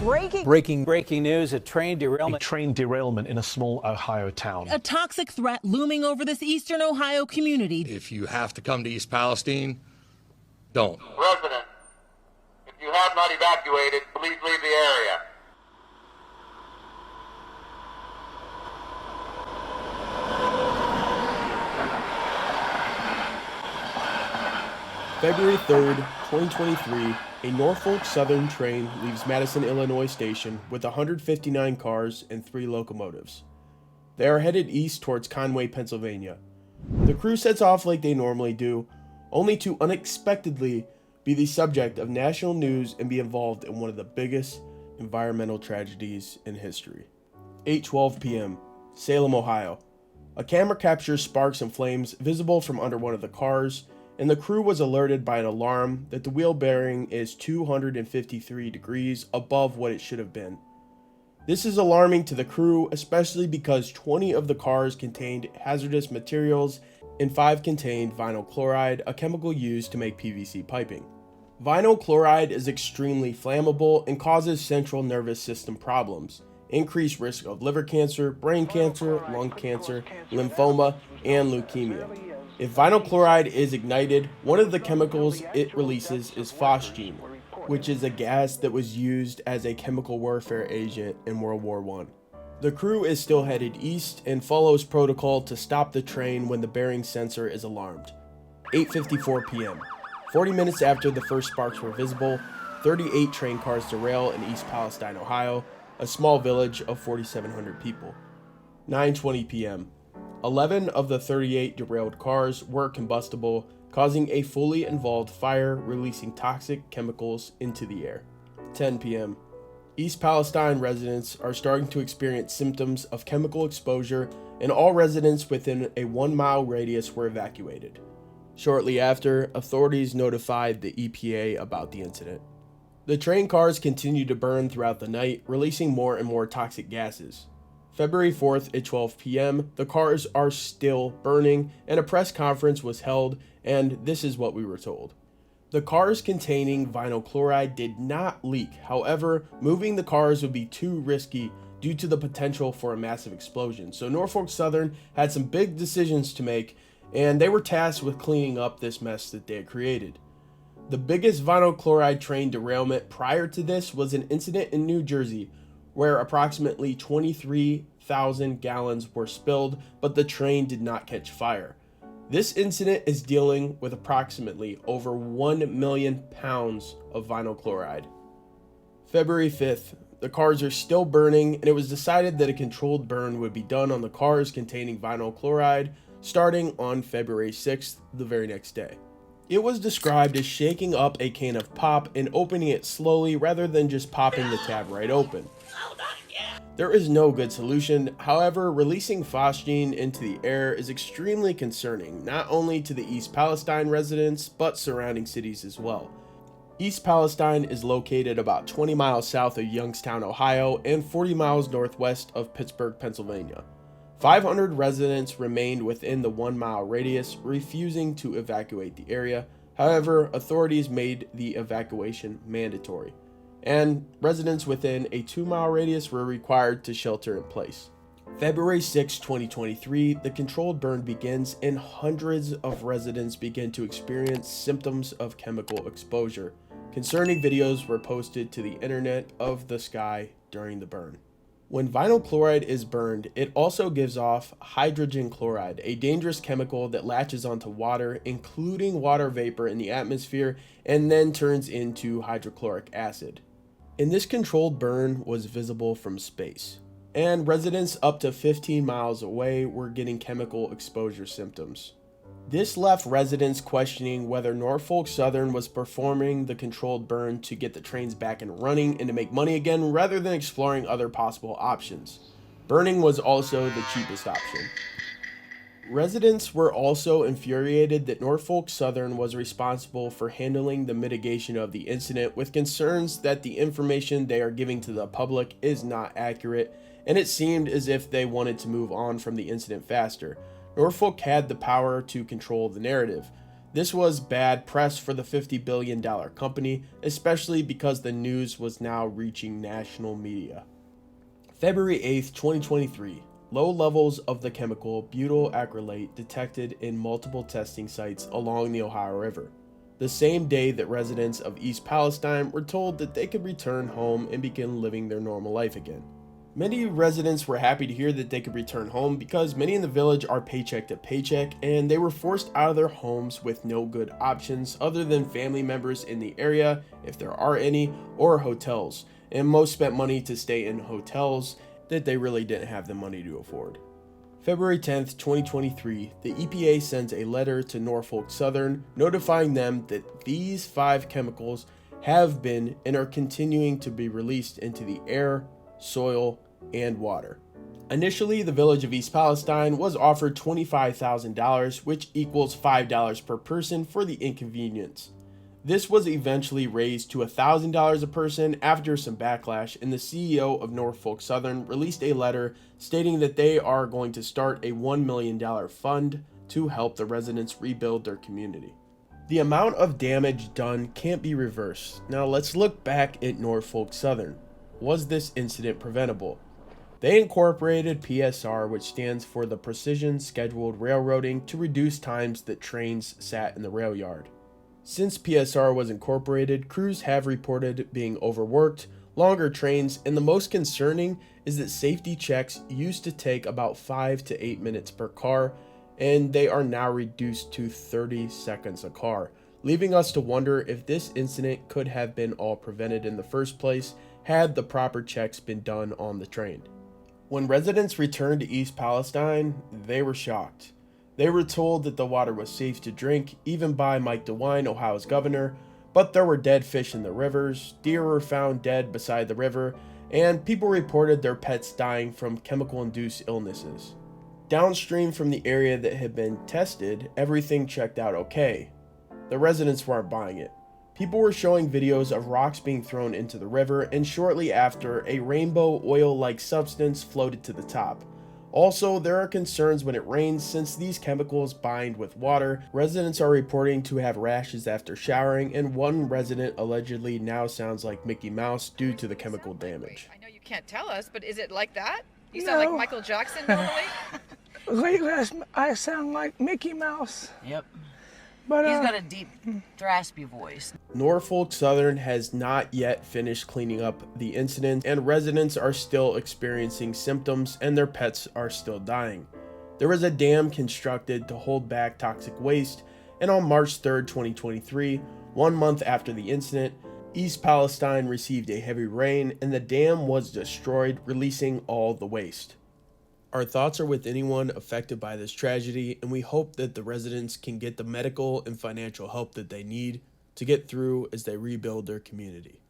Breaking news, a train derailment. A train derailment in a small Ohio town. A toxic threat looming over this eastern Ohio community. If you have to come to East Palestine, don't. Residents, if you have not evacuated, please leave the area. February 3rd, 2023, a Norfolk Southern train leaves Madison, Illinois station with 159 cars and 3 locomotives. They are headed east towards Conway, Pennsylvania. The crew sets off like they normally do, only to unexpectedly be the subject of national news and be involved in one of the biggest environmental tragedies in history. 8:12 p.m., Salem, Ohio. A camera captures sparks and flames visible from under one of the cars, and the crew was alerted by an alarm that the wheel bearing is 253 degrees above what it should have been. This is alarming to the crew, especially because 20 of the cars contained hazardous materials and 5 contained vinyl chloride, a chemical used to make PVC piping. Vinyl chloride is extremely flammable and causes central nervous system problems, increased risk of liver cancer, brain cancer, lung cancer, lymphoma, and leukemia. If vinyl chloride is ignited, one of the chemicals it releases is phosgene, which is a gas that was used as a chemical warfare agent in World War I. The crew is still headed east and follows protocol to stop the train when the bearing sensor is alarmed. 8:54 p.m. 40 minutes after the first sparks were visible, 38 train cars derail in East Palestine, Ohio, a small village of 4,700 people. 9:20 p.m. 11 of the 38 derailed cars were combustible, causing a fully involved fire, releasing toxic chemicals into the air. 10 p.m. East Palestine residents are starting to experience symptoms of chemical exposure, and all residents within a 1-mile radius were evacuated. Shortly after, authorities notified the EPA about the incident. The train cars continued to burn throughout the night, releasing more and more toxic gases. February 4th at 12 p.m., the cars are still burning, and a press conference was held, and this is what we were told. The cars containing vinyl chloride did not leak. However, moving the cars would be too risky due to the potential for a massive explosion. So Norfolk Southern had some big decisions to make, and they were tasked with cleaning up this mess that they had created. The biggest vinyl chloride train derailment prior to this was an incident in New Jersey, where approximately 23,000 gallons were spilled, but the train did not catch fire. This incident is dealing with approximately over 1 million pounds of vinyl chloride. February 5th, the cars are still burning, and it was decided that a controlled burn would be done on the cars containing vinyl chloride starting on February 6th, the very next day. It was described as shaking up a can of pop and opening it slowly rather than just popping the tab right open. There is no good solution. However, releasing phosgene into the air is extremely concerning, not only to the East Palestine residents, but surrounding cities as well. East Palestine is located about 20 miles south of Youngstown, Ohio, and 40 miles northwest of Pittsburgh, Pennsylvania. 500 residents remained within the 1-mile radius, refusing to evacuate the area. However, authorities made the evacuation mandatory, and residents within a 2-mile radius were required to shelter in place. February 6, 2023, the controlled burn begins, and hundreds of residents begin to experience symptoms of chemical exposure. Concerning videos were posted to the internet of the sky during the burn. When vinyl chloride is burned, it also gives off hydrogen chloride, a dangerous chemical that latches onto water, including water vapor in the atmosphere, and then turns into hydrochloric acid. And this controlled burn was visible from space, and residents up to 15 miles away were getting chemical exposure symptoms. This left residents questioning whether Norfolk Southern was performing the controlled burn to get the trains back and running and to make money again rather than exploring other possible options. Burning was also the cheapest option. Residents were also infuriated that Norfolk Southern was responsible for handling the mitigation of the incident, with concerns that the information they are giving to the public is not accurate, and it seemed as if they wanted to move on from the incident faster. Norfolk had the power to control the narrative. This was bad press for the $50 billion company, especially because the news was now reaching national media. February 8, 2023, low levels of the chemical butyl acrylate detected in multiple testing sites along the Ohio River. The same day that residents of East Palestine were told that they could return home and begin living their normal life again. Many residents were happy to hear that they could return home because many in the village are paycheck to paycheck and they were forced out of their homes with no good options other than family members in the area, if there are any, or hotels, and most spent money to stay in hotels that they really didn't have the money to afford. February 10th, 2023, the EPA sends a letter to Norfolk Southern notifying them that these 5 chemicals have been and are continuing to be released into the air, soil, and water. Initially, the village of East Palestine was offered $25,000, which equals $5 per person for the inconvenience. This was eventually raised to $1,000 a person after some backlash, and the CEO of Norfolk Southern released a letter stating that they are going to start a $1 million fund to help the residents rebuild their community. The amount of damage done can't be reversed. Now let's look back at Norfolk Southern. Was this incident preventable? They incorporated PSR, which stands for the Precision Scheduled Railroading, to reduce times that trains sat in the rail yard. Since PSR was incorporated, crews have reported being overworked, longer trains, and the most concerning is that safety checks used to take about 5 to 8 minutes per car, and they are now reduced to 30 seconds a car, leaving us to wonder if this incident could have been all prevented in the first place had the proper checks been done on the train. When residents returned to East Palestine, they were shocked. They were told that the water was safe to drink, even by Mike DeWine, Ohio's governor, but there were dead fish in the rivers, deer were found dead beside the river, and people reported their pets dying from chemical-induced illnesses. Downstream from the area that had been tested, everything checked out okay. The residents weren't buying it. People were showing videos of rocks being thrown into the river, and shortly after, a rainbow oil-like substance floated to the top. Also, there are concerns when it rains since these chemicals bind with water. Residents are reporting to have rashes after showering, and one resident allegedly now sounds like Mickey Mouse due to the chemical damage. I know you can't tell us, but is it like that? You sound like Michael Jackson normally? Lately, I sound like Mickey Mouse. Yep. But He's got a deep, raspy voice. Norfolk Southern has not yet finished cleaning up the incident, and residents are still experiencing symptoms and their pets are still dying. There was a dam constructed to hold back toxic waste, and on March 3rd, 2023, 1 month after the incident, East Palestine received a heavy rain and the dam was destroyed, releasing all the waste. Our thoughts are with anyone affected by this tragedy, and we hope that the residents can get the medical and financial help that they need to get through as they rebuild their community.